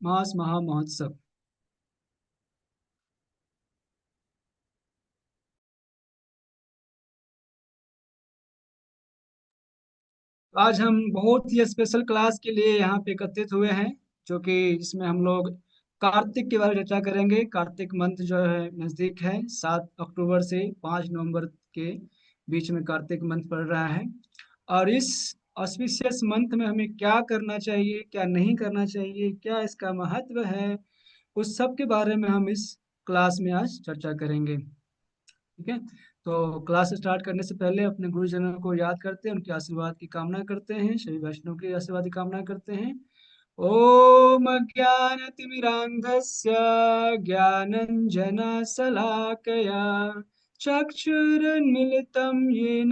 मास महा महोत्सव। आज हम बहुत ही स्पेशल क्लास के लिए यहाँ पे एकत्रित हुए हैं, जो कि इसमें हम लोग कार्तिक के बारे में चर्चा करेंगे। कार्तिक मंथ जो है नज़दीक है, 7 अक्टूबर से 5 नवंबर के बीच में कार्तिक मंथ पड़ रहा है। और इस ऑस्पिशियस मंथ में हमें क्या करना चाहिए, क्या नहीं करना चाहिए, क्या इसका महत्व है, उस सब के बारे में हम इस क्लास में आज चर्चा करेंगे। ठीक है। तो क्लास स्टार्ट करने से पहले अपने गुरुजनों को याद करते हैं, उनके आशीर्वाद की कामना करते हैं, सभी वैष्णव की आशीर्वाद की कामना करते हैं। ओम अज्ञानतिमिरान्धस्य ज्ञानञ्जनशलाकया चक्षुरुन्मिलितं येन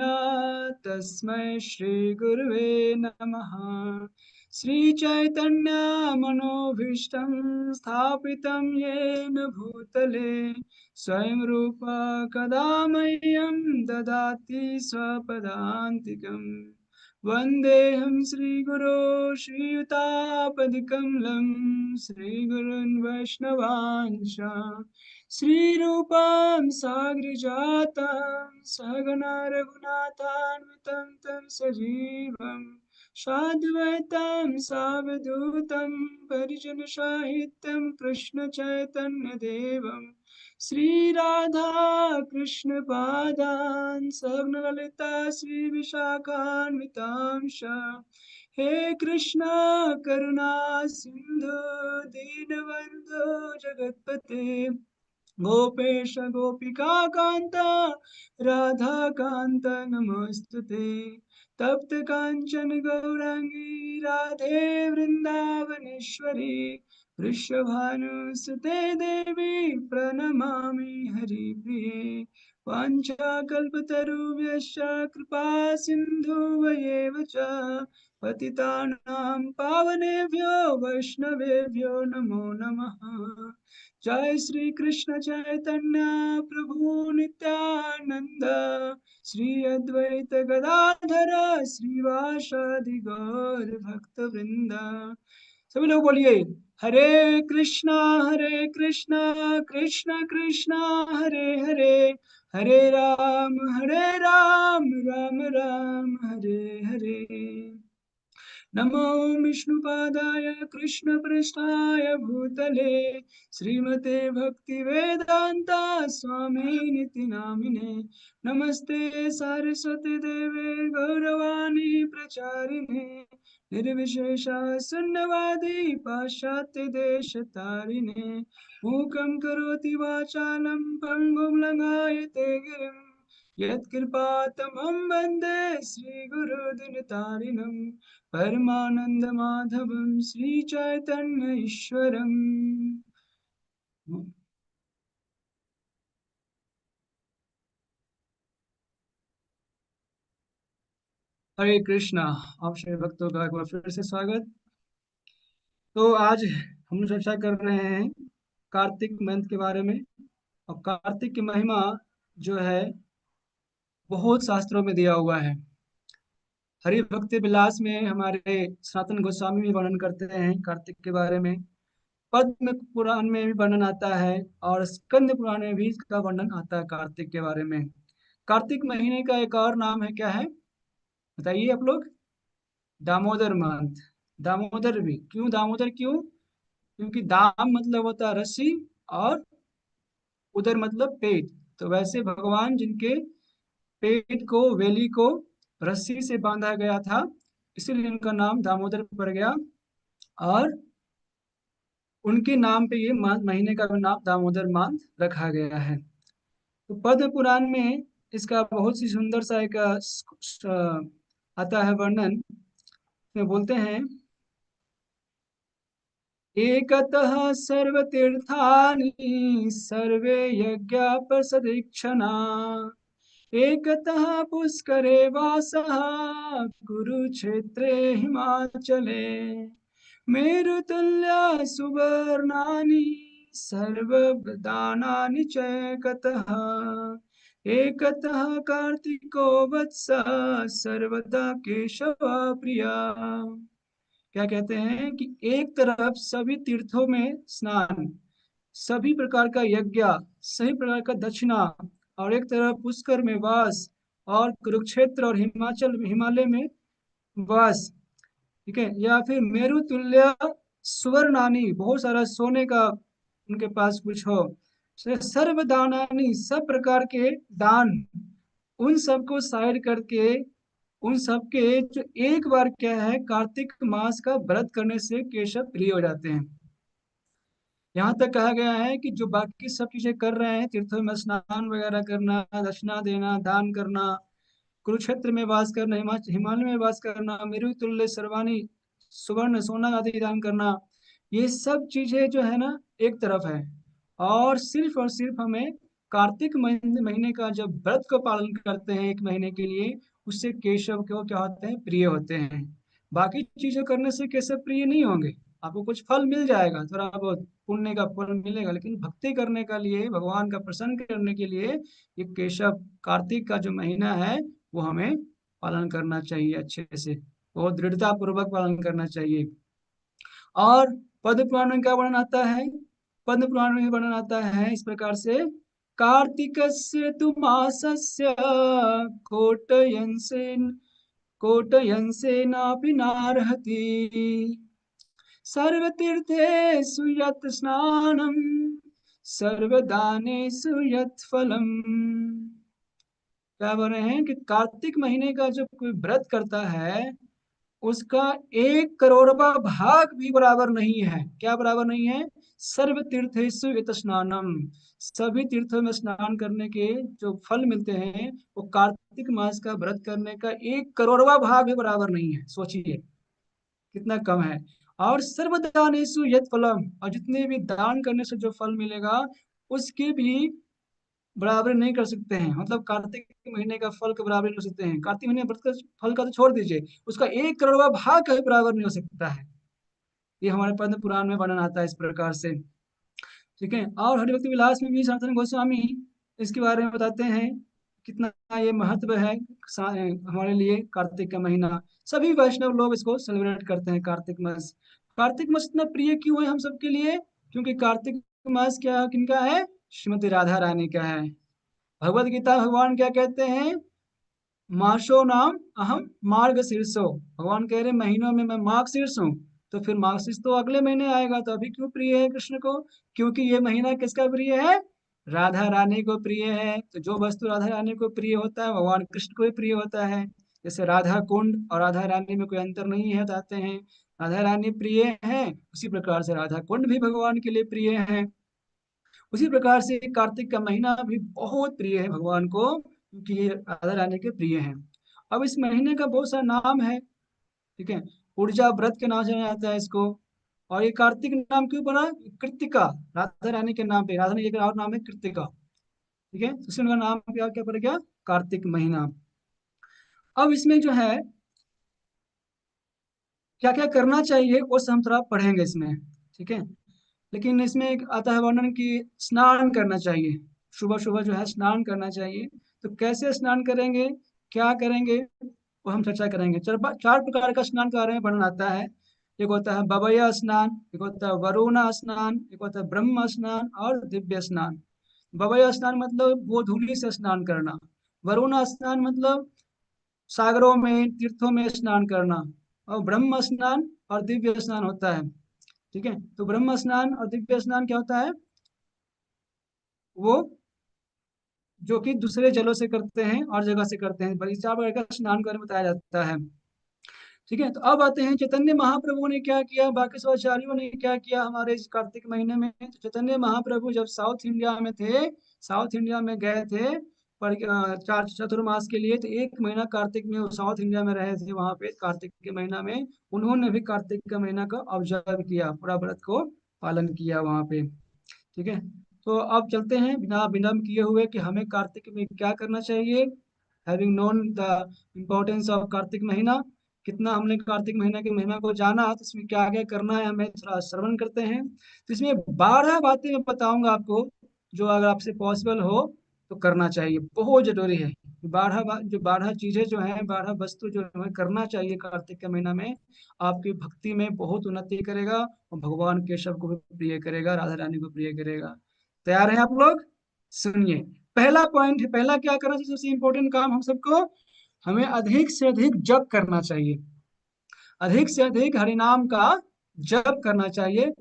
तस्मै श्रीगुरुवे नमः। श्रीचैतन्यमनोभीष्टं स्थापितं येन भूतले स्वयं रूप कदा मह्यं ददाति स्वपदान्तिकम्। वन्देऽहं श्रीगुरो श्रीयुतापदिकमलं श्रीगुरून् वैष्णवांश श्रीरूपां साग्रजातं सहगणा रघुनाथान्वितं तं सजीवं साद्वैतं सावधूतं परिजनसाहित्यं कृष्णचैतन्यदेवं श्रीराधा कृष्ण पादान् ललिता श्री विशाखान्वितांश। हे कृष्णा करुणा सिंधु दीनबंधु जगतपते गोपेश गोपिका कांता राधा कांत नमोस्तुते। तप्त कांचन गौरांगी राधे वृंदावनेश्वरी वृषभानुसुते देवी प्रणमामि हरिप्रिये। वाञ्छाकल्पतरुभ्यश्च कृपा सिन्धुवयेव च पतितानां पावनेभ्यो वैष्णवेभ्यो नमो नमः। जय श्री कृष्ण चैतन्य प्रभु नित्यानंद श्री अद्वैत गदाधर श्रीवासादि गौर भक्त वृंद। सभी लोग बोलिए, हरे कृष्णा कृष्ण कृष्णा हरे हरे, हरे राम राम राम हरे हरे। नमो विष्णुपादाय कृष्णपृष्ठाय भूतले श्रीमते भक्तिवेदान्ता स्वामिनिति नामिने। नमस्ते सारस्वती देवे गौरवाणी प्रचारिणे निर्विशेषा शून्यवादी पाश्चात्य देश तारिणे। मूकं करोति वाचालं पङ्गुं लङ्घयते गिरिं यत्कृपातमं वन्दे श्रीगुरुदिनतारिणम्। परमानंद माधवम श्री चैतन्य ईश्वरम। हरे कृष्णा। आप सभी भक्तों का एक बार फिर से स्वागत। तो आज हम लोग चर्चा कर रहे हैं कार्तिक मंथ के बारे में। और कार्तिक की महिमा जो है बहुत शास्त्रों में दिया हुआ है। हरि भक्ति विलास में हमारे सनातन गोस्वामी भी वर्णन करते हैं कार्तिक के बारे में। पद्म पुराण में भी वर्णन आता है और स्कंद पुराण में भी इसका वर्णन आता है कार्तिक के बारे में। कार्तिक महीने का एक और नाम है, क्या है बताइए आप लोग? दामोदर मंथ। दामोदर भी क्यों, दामोदर क्यों? क्योंकि दाम मतलब होता है रस्सी, और उदर मतलब पेट। तो वैसे भगवान जिनके पेट को, वेली को रस्सी से बांधा गया था, इसीलिए उनका नाम दामोदर पड़ गया। और उनके नाम पे ये महीने का भी नाम दामोदर मास रखा गया है। तो पद्म पुराण में इसका बहुत सी सुंदर सा एक आता है वर्णन में। बोलते हैं, एकतः सर्वतीर्थानि सर्वे यज्ञा प्रसदीक्षणा एकतः पुष्करे वासः कुरुक्षेत्रे हिमाचले मेरुतुल्य सुवर्णानि सर्वदानानि चैकतः एकतः कार्तिको वत्सः सर्वदा केशव प्रिया। क्या कहते हैं कि एक तरफ सभी तीर्थों में स्नान, सभी प्रकार का यज्ञ, सभी प्रकार का दक्षिणा, और एक तरफ पुष्कर में वास, और कुरुक्षेत्र और हिमालय में वास, ठीक है, या फिर मेरु तुल्य सुवर्णानी, बहुत सारा सोने का उनके पास कुछ हो, सर्व दानानी, सब प्रकार के दान, उन सबको साइड करके, उन सबके जो एक बार क्या है कार्तिक मास का व्रत करने से केशव प्रिय हो जाते हैं। यहाँ तक कहा गया है कि जो बाकी सब चीजें कर रहे हैं, तीर्थों में स्नान वगैरह करना, दक्षिणा देना, दान करना, कुरुक्षेत्र में वास करना, हिमालय में वास करना, मेरु तुल्य सर्वानी, सुवर्ण सोना आदि दान करना, ये सब चीजें जो है ना एक तरफ है। और सिर्फ हमें कार्तिक महीने का जब व्रत को पालन करते हैं एक महीने के लिए, उससे केशव को क्या होते हैं, प्रिय होते हैं। बाकी चीजें करने से केशव प्रिय नहीं होंगे। आपको कुछ फल मिल जाएगा, थोड़ा बहुत पुण्य का फल मिलेगा, लेकिन भक्ति करने का लिए, भगवान का प्रसन्न करने के लिए ये केशव कार्तिक का जो महीना है वो हमें पालन करना चाहिए अच्छे से, बहुत दृढ़ता पूर्वक पालन करना चाहिए। और पद्म पुराण में क्या वर्णन आता है? पद्म पुराण में वर्णन आता है इस प्रकार से, कार्तिकस्य तु मासस्य कोटयंसेन कोटयंसेनापि नार्हति सर्वतीर्थेषु यत् स्नानं सर्वदानेषु यत् फलम्। क्या बोल रहे हैं कि कार्तिक महीने का जो कोई व्रत करता है उसका 1 करोड़वा भाग भी बराबर नहीं है। क्या बराबर नहीं है? सर्व तीर्थेषु इत स्नानम, सभी तीर्थों में स्नान करने के जो फल मिलते हैं वो कार्तिक मास का व्रत करने का 1 करोड़वा भाग भी बराबर नहीं है। सोचिए कितना कम है। और सर्वदानेषु यत् फलम, और जितने भी दान करने से जो फल मिलेगा उसके भी बराबर नहीं कर सकते हैं। मतलब कार्तिक महीने का फल के बराबर नहीं कर सकते हैं। कार्तिक महीने व्रत का फल का तो छोड़ दीजिए, उसका 1 करोड़वा भाग का भी बराबर नहीं हो सकता है। ये हमारे पद्म पुराण में वर्णन आता है इस प्रकार से, ठीक है। और हरिभक्त विलास में भी सनातन गोस्वामी इसके बारे में बताते हैं कितना ये महत्व है हमारे लिए कार्तिक का महीना। सभी वैष्णव लोग इसको सेलिब्रेट करते हैं कार्तिक मास। कार्तिक मास इतना प्रिय क्यों है हम सबके लिए? क्योंकि कार्तिक मास क्या किनका है? श्रीमती राधा रानी का है। भगवत गीता भगवान क्या कहते हैं? मासो नाम अहम मार्ग शीर्षो, भगवान कह रहे महीनों में मैं मार्ग शीर्ष हूँ। तो फिर मार्ग शीर्ष तो अगले महीने आएगा, तो अभी क्यों प्रिय है कृष्ण को? क्योंकि ये महीना किसका प्रिय है? राधा रानी को प्रिय है। तो जो वस्तु राधा रानी को प्रिय होता है भगवान कृष्ण को भी प्रिय होता है। जैसे राधा कुंड और राधा रानी में कोई अंतर नहीं है बताते हैं, राधा रानी प्रिय है, उसी प्रकार से राधा कुंड भी भगवान के लिए प्रिय है। उसी प्रकार से कार्तिक का महीना भी बहुत प्रिय है भगवान को, क्योंकि ये राधा रानी के प्रिय हैं। अब इस महीने का बहुत सारा नाम है, ठीक है। ऊर्जा व्रत के नाम से जाना जाता है इसको। और ये कार्तिक नाम क्यों पड़ा? कृतिका, राधा रानी के नाम पे। राधा रानी का और नाम है कृतिका, ठीक है, तो इसलिए उनका नाम क्या क्या पड़ गया? कार्तिक महीना। अब इसमें जो है क्या क्या करना चाहिए वो सब हम थोड़ा पढ़ेंगे इसमें, ठीक है। लेकिन इसमें एक आता है वर्णन कि स्नान करना चाहिए, सुबह सुबह जो है स्नान करना चाहिए। तो कैसे स्नान करेंगे, क्या करेंगे, वो हम चर्चा करेंगे। 4 प्रकार का स्नान के बारे में वर्णन आता है। एक होता है बबया स्नान, एक होता है वरुणा स्नान, एक होता है ब्रह्म स्नान और दिव्य स्नान। बबया स्नान मतलब वो धूली से स्नान करना। वरुणा स्नान मतलब सागरों में तीर्थों में स्नान करना। और ब्रह्म स्नान और दिव्य स्नान होता है, ठीक है। तो ब्रह्म स्नान और दिव्य स्नान क्या होता है? वो जो कि दूसरे जलों से करते हैं और जगह से करते हैं, बल्कि 4 प्रकार का स्नान के बारे में बताया जाता है, ठीक है। तो अब आते हैं चैतन्य महाप्रभु ने क्या किया, बाकी सब आचार्यों ने क्या किया हमारे इस कार्तिक महीने में। तो चैतन्य महाप्रभु जब साउथ इंडिया में थे, साउथ इंडिया में गए थे पर चार चतुर्मास के लिए, तो 1 महीना कार्तिक में वो साउथ इंडिया में रहे थे। वहां पे कार्तिक के महीना में उन्होंने भी कार्तिक का महीना का ऑब्जर्व किया, पूरा व्रत को पालन किया वहां पे, ठीक है। तो अब चलते हैं बिना विलम्ब किए हुए कि हमें कार्तिक में क्या करना चाहिए। Having known the importance of Kartik महीना, कितना हमने कार्तिक महीना के महिमा को जाना, तो इसमें क्या क्या करना है हमें थोड़ा श्रवण करते हैं। तो इसमें 12 बातें मैं बताऊंगा आपको, जो अगर आपसे पॉसिबल हो तो करना चाहिए, बहुत जरूरी है। जो 12 चीजें जो हैं, 12 वस्तु जो हमें करना चाहिए कार्तिक के महीना में, आपकी भक्ति में बहुत उन्नति करेगा और भगवान केशव को भी प्रिय करेगा, राधा रानी को प्रिय करेगा। तैयार हैं आप लोग? सुनिए, पहला पॉइंट है, पहला क्या करना चाहिए, सबसे इंपॉर्टेंट काम हम सबको, हमें अधिक से अधिक जप करना चाहिए। अधिक से अधिक हरिनाम का जप करना चाहिए।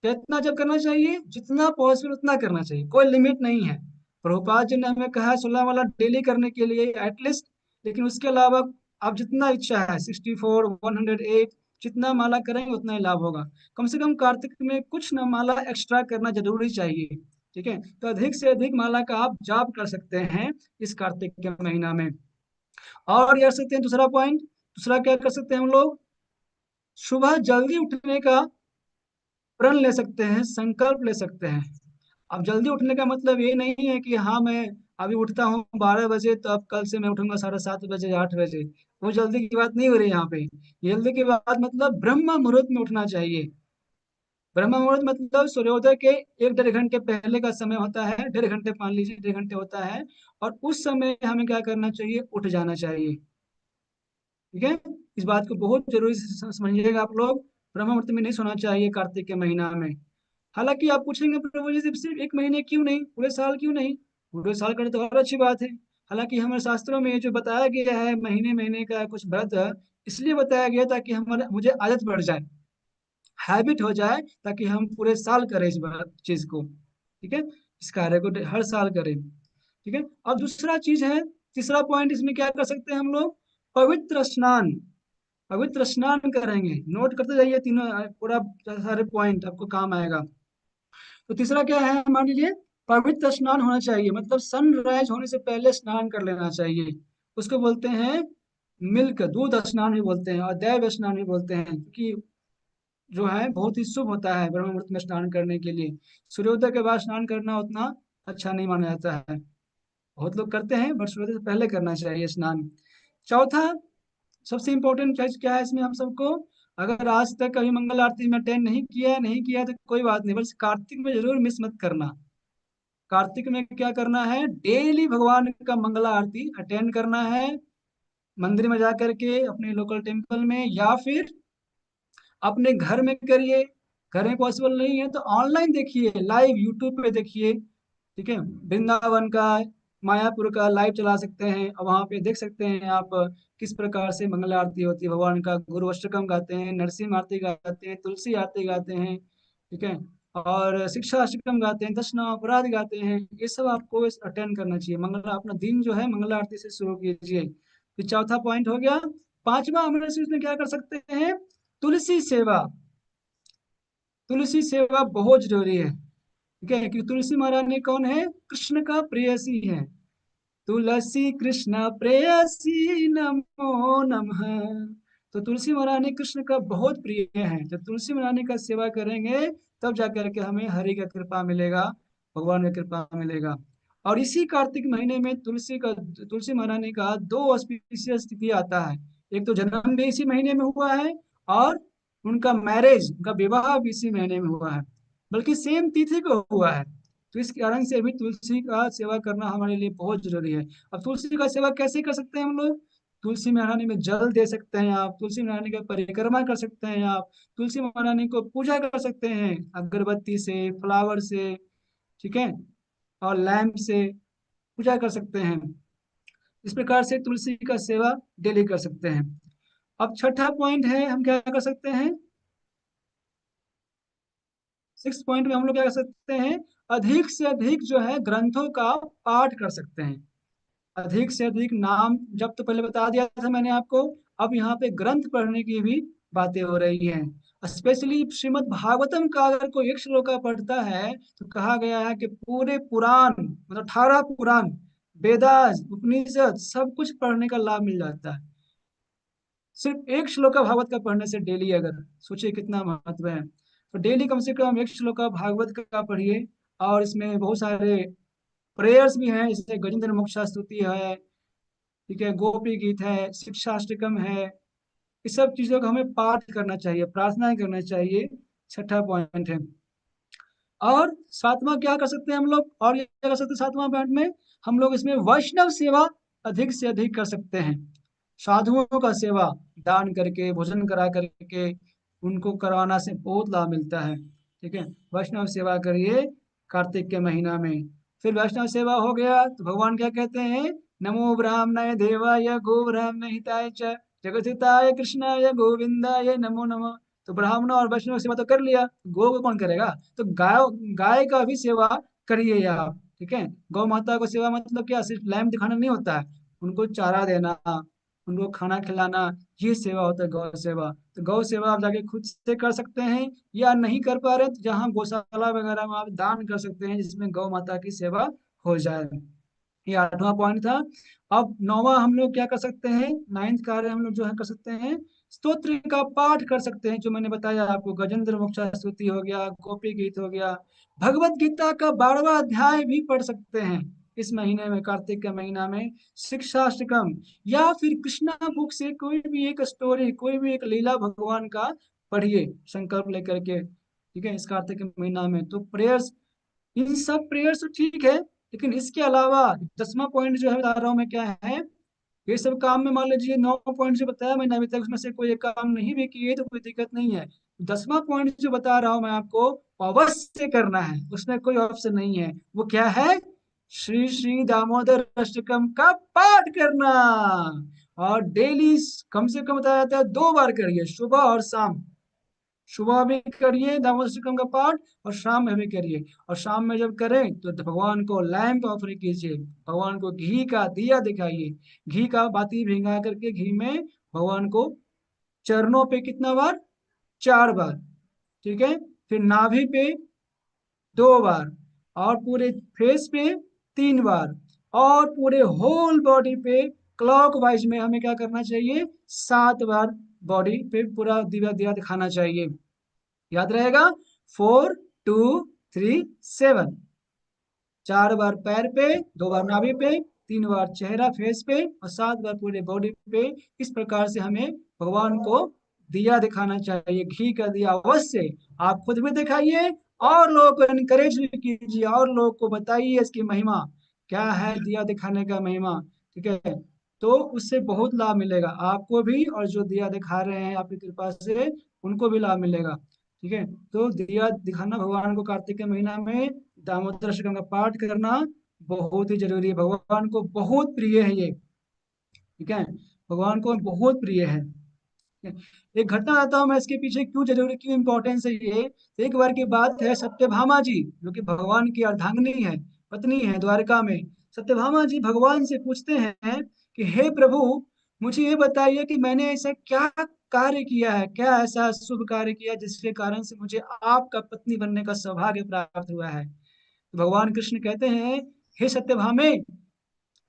कितना जप करना चाहिए? जितना पॉसिबल उतना करना चाहिए, कोई लिमिट नहीं है। प्रभुपाद जी ने हमें कहा है 16 वाला डेली करने के लिए एटलीस्ट, लेकिन उसके अलावा आप जितना इच्छा है 64, 108, जितना माला करेंगे उतना ही लाभ होगा। कम से कम कार्तिक में कुछ न माला एक्स्ट्रा करना जरूरी चाहिए। ठीक है, तो अधिक से अधिक माला का आप जाप कर सकते हैं इस कार्तिक के महीना में। और ये कर सकते हैं, दूसरा पॉइंट, दूसरा क्या कर सकते हैं हम लोग, सुबह जल्दी उठने का प्रण ले सकते हैं, संकल्प ले सकते हैं। अब जल्दी उठने का मतलब ये नहीं है कि हाँ मैं अभी उठता हूँ 12 बजे, तो अब कल से मैं उठूंगा 7:30 बजे, 8 बजे। वो जल्दी की बात नहीं हो रही यहाँ पे। जल्दी की बात मतलब ब्रह्म मुहूर्त में उठना चाहिए। ब्रह्म मुहूर्त मतलब सूर्योदय के 1 डेढ़ घंटे पहले का समय होता है, 1.5 घंटे मान लीजिए, 1.5 घंटे होता है। और उस समय हमें क्या करना चाहिए, उठ जाना चाहिए। ठीक है, इस बात को बहुत जरूरी से समझिएगा आप लोग। ब्रह्म मुहूर्त में नहीं सोना चाहिए कार्तिक के महीना में। हालांकि आप पूछेंगे प्रभु जी सिर्फ 1 महीने क्यों नहीं, पूरे साल क्यों नहीं? पूरे साल करें तो और अच्छी बात है। हालांकि हमारे शास्त्रों में जो बताया गया है महीने महीने का कुछ व्रत, इसलिए बताया गया ताकि हमारे मुझे आदत बढ़ जाए, हैबिट हो जाए, ताकि हम पूरे साल करें इस चीज को। ठीक है, इस कार्य को हर साल करें। ठीक है, अब दूसरा चीज है, तीसरा पॉइंट इसमें क्या कर सकते हैं हम लोग, पवित्र स्नान। पवित्र स्नान करेंगे, नोट करते जाइए तीनों, पूरा सारे पॉइंट आपको काम आएगा। तो तीसरा क्या है, मान लीजिए पवित्र स्नान होना चाहिए, मतलब सनराइज होने से पहले स्नान कर लेना चाहिए। उसको बोलते हैं मिल्क दूध स्नान भी बोलते हैं, और दैव स्नान भी बोलते हैं, क्योंकि जो है बहुत ही शुभ होता है ब्रह्म मुहूर्त में स्नान करने के लिए। सूर्योदय के बाद स्नान करना उतना अच्छा नहीं माना जाता है। बहुत लोग करते हैं, बट सूर्योदय से पहले करना चाहिए स्नान। चौथा, सबसे इम्पोर्टेंट चीज क्या है इसमें हम सबको, अगर आज तक कभी मंगल आरती में अटेंड नहीं किया तो कोई बात नहीं, बस कार्तिक में जरूर मिस मत करना। कार्तिक में क्या करना है, डेली भगवान का मंगला आरती अटेंड करना है, मंदिर में जा करके अपने लोकल टेम्पल में, या फिर अपने घर में करिए। घर में पॉसिबल नहीं है तो ऑनलाइन देखिए, लाइव यूट्यूब पे देखिए। ठीक है, वृंदावन का, मायापुर का लाइव चला सकते हैं, और वहाँ पे देख सकते हैं आप किस प्रकार से मंगल आरती होती है भगवान का। गुरु अष्टकम गाते हैं, नरसिंह आरती गाते हैं, तुलसी आरती गाते हैं। ठीक है, और शिक्षा अष्टकम गाते हैं, दशना अपराध गाते हैं। ये सब आपको अटेंड करना चाहिए। मंगल अपना दिन जो है मंगल आरती से शुरू कीजिए। फिर चौथा पॉइंट हो गया। पांचवा हम इसमें क्या कर सकते हैं, तुलसी सेवा। तुलसी सेवा बहुत जरूरी है। ठीक है, क्योंकि तुलसी महारानी कौन है, कृष्ण का प्रेयसी है। तुलसी कृष्ण प्रेयसी नमो नमः। तो तुलसी महारानी कृष्ण का बहुत प्रिय है। जब तुलसी महारानी का सेवा करेंगे तब जाकर के हमें हरि का कृपा मिलेगा, भगवान का कृपा मिलेगा। और इसी कार्तिक महीने में तुलसी महारानी का दो ऑस्पिशियस तिथि आता है। एक तो जन्म भी इसी महीने में हुआ है, और उनका मैरिज, उनका विवाह भी इसी महीने में हुआ है, बल्कि सेम तिथि को हुआ है। तो इस कारण से भी तुलसी का सेवा करना हमारे लिए बहुत जरूरी है। अब तुलसी का सेवा कैसे कर सकते हैं हम लोग, तुलसी महारानी में जल दे सकते हैं आप, तुलसी महारानी का परिक्रमा कर सकते हैं आप, तुलसी महारानी को पूजा कर सकते हैं अगरबत्ती से, फ्लावर से। ठीक है, और लैम्प से पूजा कर सकते हैं। इस प्रकार से तुलसी का सेवा डेली कर सकते हैं। अब छठा पॉइंट है, हम क्या कर सकते हैं, सिक्स पॉइंट में हम लोग क्या कर सकते हैं, अधिक से अधिक जो है ग्रंथों का पाठ कर सकते हैं। अधिक से अधिक नाम जब, तो पहले बता दिया था मैंने आपको। अब यहाँ पे ग्रंथ पढ़ने की भी बातें हो रही हैं। स्पेशली श्रीमद् भागवतम का अगर कोई एक श्लोक का पढ़ता है, तो कहा गया है कि पूरे पुराण, मतलब 18 पुराण, वेदास, उपनिषद, सब कुछ पढ़ने का लाभ मिल जाता है सिर्फ एक श्लोक का भागवत का पढ़ने से डेली। अगर सोचिए कितना महत्व है, तो डेली कम से कम एक श्लोक का भागवत का पढ़िए। और इसमें बहुत सारे प्रेयर्स भी हैं, जैसे गजेंद्र मोक्ष स्तुति है, ठीक है, गोपी गीत है, शिक्षाष्टकम है। इस सब चीजों का हमें पाठ करना चाहिए, प्रार्थना करना चाहिए। छठा पॉइंट है। और सातवां क्या कर सकते हैं हम लोग, और ये क्या कर सकते हैं सातवां पॉइंट में, हम लोग इसमें वैष्णव सेवा अधिक से अधिक कर सकते हैं। साधुओं का सेवा दान करके, भोजन करा करके उनको करवाना से बहुत लाभ मिलता है। ठीक है, वैष्णव सेवा करिए कार्तिक के महीना में। फिर वैष्णव सेवा हो गया तो भगवान क्या कहते हैं, नमो ब्राह्मणाय देवाय गो ब्राह्मण हिताय च जगतहिताय कृष्णाय गोविंदाय नमो नमः। तो ब्राह्मण और वैष्णव सेवा तो कर लिया, गौ को कौन करेगा, तो गाय, गाय का भी सेवा करिए आप। ठीक है, गौ माता को सेवा मतलब क्या, सिर्फ लैम्प दिखाना नहीं होता है, उनको चारा देना, उनको खाना खिलाना, ये सेवा होता है गौ सेवा। तो गौ सेवा आप जाके खुद से कर सकते हैं, या नहीं कर पा रहे तो जहाँ गौशाला वगैरह में आप दान कर सकते हैं जिसमें गौ माता की सेवा हो जाए। ये आठवां पॉइंट था। अब नौवां हम लोग क्या कर सकते हैं, नाइन्थ कार्य हम लोग जो है कर सकते हैं, स्तोत्र का पाठ कर सकते हैं, जो मैंने बताया आपको, गजेंद्र मोक्ष स्तुति हो गया, गोपी गीत हो गया, भगवत गीता का 12वां अध्याय भी पढ़ सकते हैं इस महीने में, कार्तिक के महीना में, शिक्षाष्टकम, या फिर कृष्णा बुक से कोई भी एक स्टोरी, कोई भी एक लीला भगवान का पढ़िए संकल्प लेकर के। ठीक है, इस कार्तिक के महीना में तो प्रेयर्स, इन सब प्रेयर्स तो ठीक है, लेकिन इसके अलावा 10वां पॉइंट जो है बता रहा हूँ मैं क्या है, ये सब काम में मान लीजिए 9 पॉइंट जो बताया मैंने अभी तक उसमें से कोई एक काम नहीं भी किए तो कोई दिक्कत नहीं है। 10वां पॉइंट जो बता रहा हूँ मैं आपको, अवश्य करना है, उसमें कोई ऑप्शन नहीं है। वो क्या है, श्री श्री दामोदर अष्टकम का पाठ करना, और डेली कम से कम बताया जाता है 2 बार करिए, सुबह और शाम। सुबह भी करिए दामोदर अष्टकम का पाठ, और शाम में भी करिए। और शाम में जब करें तो भगवान को लैंप ऑफर कीजिए, भगवान को घी का दिया दिखाइए, घी का बाती भिंगा करके घी में भगवान को चरणों पे कितना बार, 4 बार। ठीक है, फिर नाभि पे 2 बार, और पूरे फेस पे 3 बार, और पूरे होल बॉडी पे क्लॉक वाइज में हमें क्या करना चाहिए, 7 बार बॉडी पे पूरा दिया दिया दिखाना चाहिए। याद रहेगा, 4 2 3 7, 4 बार पैर पे, 2 बार नाभि पे, 3 बार चेहरा फेस पे, और 7 बार पूरे बॉडी पे। इस प्रकार से हमें भगवान को दिया दिखाना चाहिए, घी का दिया अवश्य। आप खुद भी दिखाइए और लोगों को इनकरेज भी कीजिए, और लोगों को बताइए इसकी महिमा क्या है, दिया दिखाने का महिमा। ठीक है, तो उससे बहुत लाभ मिलेगा आपको भी, और जो दिया दिखा रहे हैं आपकी कृपा से उनको भी लाभ मिलेगा। ठीक है, तो दिया दिखाना भगवान को कार्तिक के महीना में, दामोदर अष्टकम का पाठ करना बहुत ही जरूरी है, भगवान को बहुत प्रिय है ये। ठीक है, भगवान को बहुत प्रिय है। एक घटना आता हूँ मैं, इसके पीछे क्यों जरूरी, क्यों इंपॉर्टेंस है ये। एक बार की बात है, सत्यभामा जी जो कि भगवान की अर्धांगिनी है, पत्नी है द्वारका में, सत्यभामा जी भगवान से पूछते हैं कि हे प्रभु, मुझे ये बताइए कि मैंने ऐसा क्या कार्य किया है, क्या ऐसा शुभ कार्य किया जिसके कारण से मुझे आपका पत्नी बनने का सौभाग्य प्राप्त हुआ है। तो भगवान कृष्ण कहते हैं, हे सत्यभामे,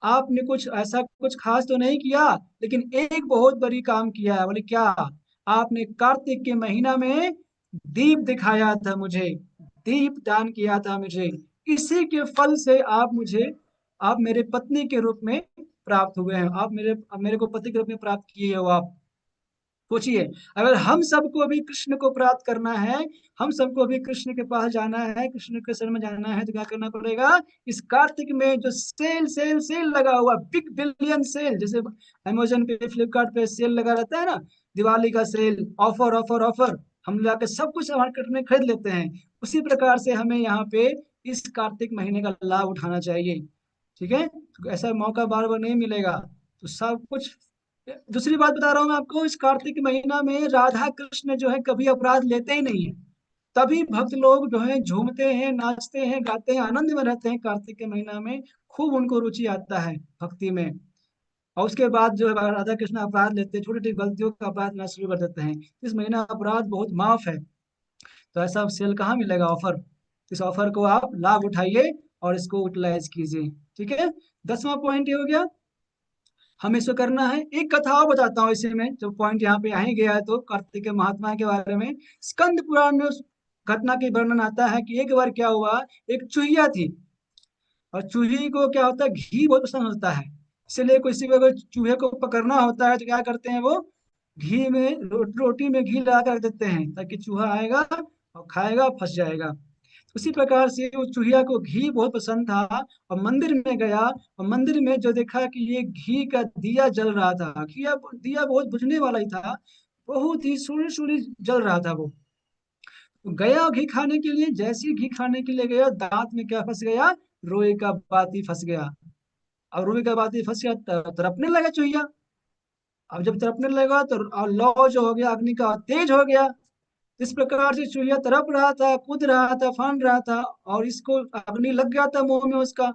आपने कुछ ऐसा कुछ खास तो नहीं किया, लेकिन एक बहुत बड़ी काम किया है। बोले क्या, आपने कार्तिक के महीना में दीप दिखाया था मुझे, दीप दान किया था मुझे, इसी के फल से आप मुझे, आप मेरे पत्नी के रूप में प्राप्त हुए हैं, आप मेरे को पति के रूप में प्राप्त किए हो आप। सोचिए, अगर हम सबको भी कृष्ण को प्राप्त करना है, हम सबको भी कृष्ण के पास जाना है, कृष्ण के शरण में जाना है, तो क्या करना पड़ेगा, इस कार्तिक में जो सेल सेल सेल लगा हुआ, बिग बिलियन सेल, जैसे अमेजोन पे फ्लिपकार्ट पे सेल लगा रहता है ना, दिवाली का सेल, ऑफर ऑफर ऑफर, हम जाकर सब कुछ मार्केट में खरीद लेते हैं, उसी प्रकार से हमें यहाँ पे इस कार्तिक महीने का लाभ उठाना चाहिए। ठीक है, तो ऐसा मौका बार बार नहीं मिलेगा, तो सब कुछ। दूसरी बात बता रहा हूँ मैं आपको, इस कार्तिक महीना में राधा कृष्ण जो है कभी अपराध लेते ही नहीं है, तभी भक्त लोग जो है झूमते हैं, नाचते हैं, गाते हैं, आनंद में रहते हैं कार्तिक के महीना में, खूब उनको रुचि आता है भक्ति में। और उसके बाद जो है राधा कृष्ण अपराध लेते हैं, छोटी छोटी गलतियों का अपराध लेना शुरू कर देते हैं, इस महीना अपराध बहुत माफ है। तो ऐसा सेल कहाँ मिलेगा, ऑफर, इस ऑफर को आप लाभ उठाइए और इसको यूटिलाइज कीजिए। ठीक है, 10वां पॉइंट ये हो गया, हमें इसको करना है। एक कथा और बताता हूँ इसी में, जब पॉइंट यहाँ पे आ ही गया है तो, कार्तिक के महात्मा के बारे में। स्कंद पुराण में उस घटना की वर्णन आता है कि एक बार क्या हुआ, एक चूहिया थी, और चूही को क्या होता है, घी बहुत पसंद होता है, इसलिए किसी को अगर चूहे को पकड़ना होता है तो क्या करते हैं वो, घी में रोटी में घी लगा कर रख देते हैं, ताकि चूहा आएगा और खाएगा, फंस जाएगा। उसी प्रकार से वो चूहिया को घी बहुत पसंद था, और मंदिर में गया, और मंदिर में जो देखा कि ये घी का दिया जल रहा था, घिया दिया बहुत बुझने वाला ही था, बहुत ही सुड़ी सुड़ी जल रहा था वो। तो गया घी खाने के लिए, जैसे ही घी खाने के लिए गया, दांत में क्या फंस गया, रोए का बाती फंस गया। अब रोए का बाती फंस गया, तड़पने लगा चूहिया। अब जब तड़पने लगा तो लौ जो हो गया अग्नि का तेज हो गया। इस प्रकार से चूहिया तड़प रहा था, कूद रहा था, फान रहा था, और इसको अग्नि लग गया था मुंह में उसका।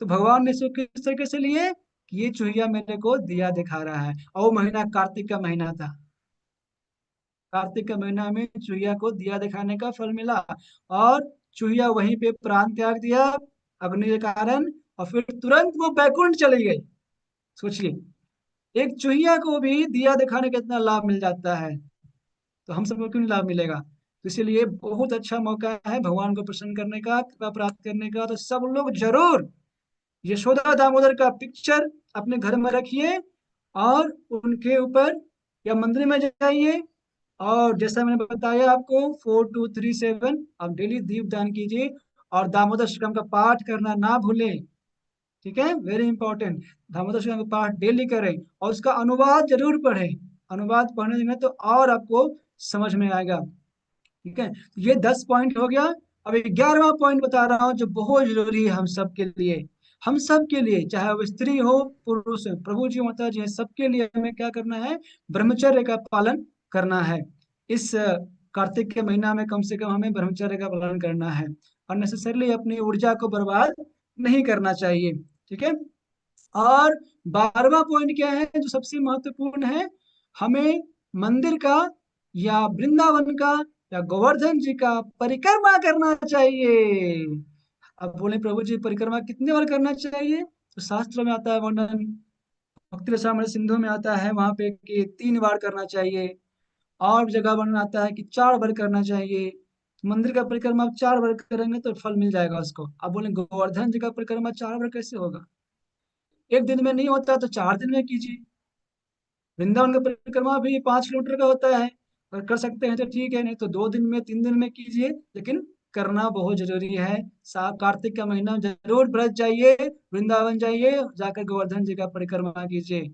तो भगवान ने इसको किस तरीके से लिए कि ये चूहिया मेरे को दिया दिखा रहा है, और वो महीना कार्तिक का महीना था। कार्तिक के महीना में चूहिया को दिया दिखाने का फल मिला, और चूहिया वहीं पे प्राण त्याग दिया अग्नि के कारण, और फिर तुरंत वो बैकुंठ चली गई। सोचिए, एक चूहिया को भी दिया दिखाने का इतना लाभ मिल जाता है, तो हम सबको क्यों नहीं लाभ मिलेगा। तो इसीलिए बहुत अच्छा मौका है भगवान को प्रसन्न करने का, कृपा प्राप्त करने का। तो सब लोग जरूर यशोदा दामोदर का पिक्चर अपने घर में रखिए, और उनके ऊपर या मंदिर में जाइए, और जैसा मैंने बताया आपको 4237 आप डेली दीप दान कीजिए, और दामोदर अष्टकम का पाठ करना ना भूलें। ठीक है, वेरी इंपॉर्टेंट। दामोदर अष्टकम का पाठ डेली करें, और उसका अनुवाद जरूर पढ़ें। अनुवाद पढ़ने में तो और आपको समझ में आएगा। ठीक है, ये 10 पॉइंट हो गया। अब 11वां पॉइंट बता रहा हूँ जो बहुत जरूरी है हम सब के लिए। हम सब के लिए, चाहे वो स्त्री हो पुरुष हो, प्रभु जी माता जी है, सबके लिए हमें क्या करना है, ब्रह्मचर्य का पालन करना है। इस कार्तिक के महीना में कम से कम हमें ब्रह्मचर्य का पालन करना है, और नेसेसरली अपनी ऊर्जा को बर्बाद नहीं करना चाहिए। ठीक है, और 12वां पॉइंट क्या है जो सबसे महत्वपूर्ण है, हमें मंदिर का या वृंदावन का या गोवर्धन जी का परिक्रमा करना चाहिए। अब बोले प्रभु जी परिक्रमा कितने बार करना चाहिए, तो शास्त्र में आता है वर्णन, भक्ति रसामृत सिंधु में आता है वहां पे कि 3 बार करना चाहिए, और जगह वर्णन आता है कि 4 बार करना चाहिए। मंदिर का परिक्रमा आप 4 बार करेंगे तो फल मिल जाएगा उसको। अब बोले गोवर्धन जी का परिक्रमा 4 बार कैसे होगा, एक दिन में नहीं होता तो 4 दिन में कीजिए। वृंदावन का परिक्रमा भी 5 किलोमीटर का होता है, अगर कर सकते हैं तो ठीक है, नहीं तो 2 दिन में 3 दिन में कीजिए, लेकिन करना बहुत जरूरी है। कार्तिक का महीना जरूर व्रत जाइए, वृंदावन जाइए, जाकर गोवर्धन जी का परिक्रमा कीजिए।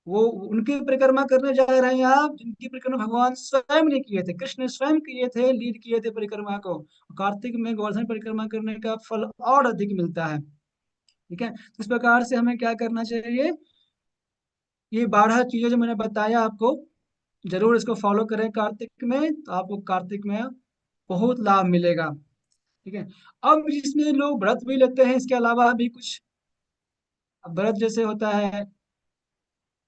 वो उनकी परिक्रमा करने जा रहे हैं आप जिनकी परिक्रमा भगवान स्वयं ने किए थे, कृष्ण स्वयं किए थे, लीड किए थे परिक्रमा को। कार्तिक में गोवर्धन परिक्रमा करने का फल और अधिक मिलता है। ठीक है, इस प्रकार से हमें क्या करना चाहिए, ये 12 चीजें जो मैंने बताया आपको, जरूर इसको फॉलो करें कार्तिक में, तो आपको कार्तिक में बहुत लाभ मिलेगा। ठीक है, अब जिसमें लोग व्रत भी लेते हैं इसके अलावा भी कुछ, अब व्रत जैसे होता है,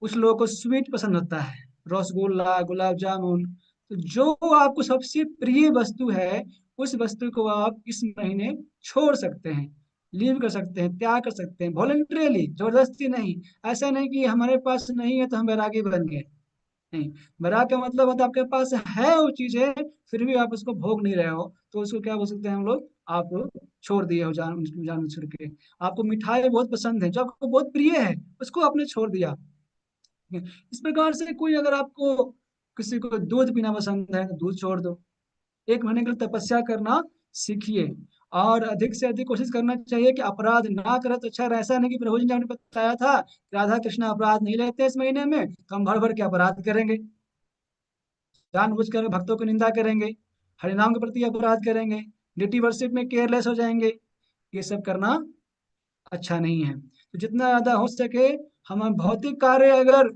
कुछ लोगों को स्वीट पसंद होता है, रसगुल्ला, गुलाब जामुन, तो जो आपको सबसे प्रिय वस्तु है, उस वस्तु को आप इस महीने छोड़ सकते हैं, लीव कर सकते हैं, त्याग कर सकते हैं, वॉलेंट्रियली, जबरदस्ती नहीं। ऐसा नहीं कि हमारे पास नहीं है तो हम वैरागी बन गए, नहीं। वैराग का मतलब होता है आपके पास है वो चीजें, फिर भी आप उसको भोग नहीं रहे हो, तो उसको क्या बोल सकते हैं हम लोग, आप छोड़ दिए हो, जान छोड़ के। आपको मिठाई बहुत पसंद है, जो आपको बहुत प्रिय है, उसको आपने छोड़ दिया। इस प्रकार से कोई अगर आपको, किसी को दूध पीना पसंद है तो दूध छोड़ दो। 1 महीने के लिए तपस्या करना सीखिए, और अधिक से अधिक कोशिश करना चाहिए कि अपराध ना करे तो अच्छा रहे। ऐसा नहीं कि प्रभु जी ने हमें बताया था कि राधा कृष्ण अपराध नहीं लेते इस महीने में, तो हम भर भर के अपराध करेंगे, जानबूझकर भक्तों की निंदा करेंगे, हरिनाम के प्रति अपराध करेंगे, ड्यूटी वर्शिप में केयरलेस हो जाएंगे। ये सब करना अच्छा नहीं है। तो जितना ज्यादा हो सके, हम भौतिक कार्य अगर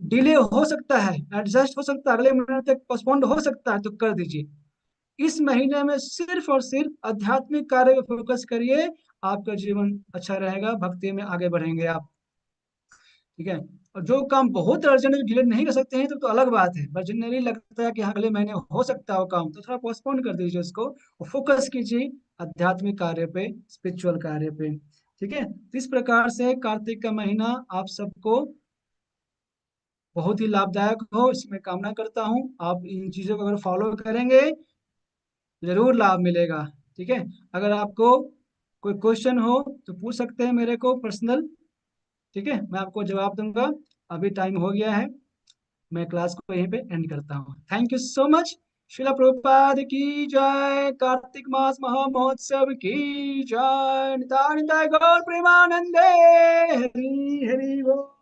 डिले हो सकता है, एडजस्ट हो सकता है, अगले महीने तक पोस्टपोन्ड हो सकता है, तो कर दीजिए। इस महीने में सिर्फ और सिर्फ आध्यात्मिक कार्य पे फोकस करिए, आपका जीवन अच्छा रहेगा, भक्ति में आगे बढ़ेंगे आप। ठीक है, और जो काम बहुत अर्जेंट डिले नहीं कर सकते हैं तो अलग बात है, बट जनरली लगता है कि हाँ, अगले महीने हो सकता है वो काम, तो थोड़ा पोस्टपोन कर दीजिए उसको, और फोकस कीजिए आध्यात्मिक कार्य पे, स्पिरिचुअल कार्य पे। ठीक है, तो इस प्रकार से कार्तिक का महीना आप सबको बहुत ही लाभदायक हो, इसमें कामना करता हूँ। आप इन चीजों को अगर फॉलो करेंगे, जरूर लाभ मिलेगा। ठीक है, अगर आपको कोई क्वेश्चन हो तो पूछ सकते हैं मेरे को पर्सनल। ठीक है, मैं आपको जवाब दूंगा। अभी टाइम हो गया है, मैं क्लास को यहीं पे एंड करता हूँ। Thank you so much. शिला प्रभुपाद की जय। कार्तिक मास महामहोत्सव की जय। निताय निताय गौर प्रेमानंदे। हरि हरि बोल।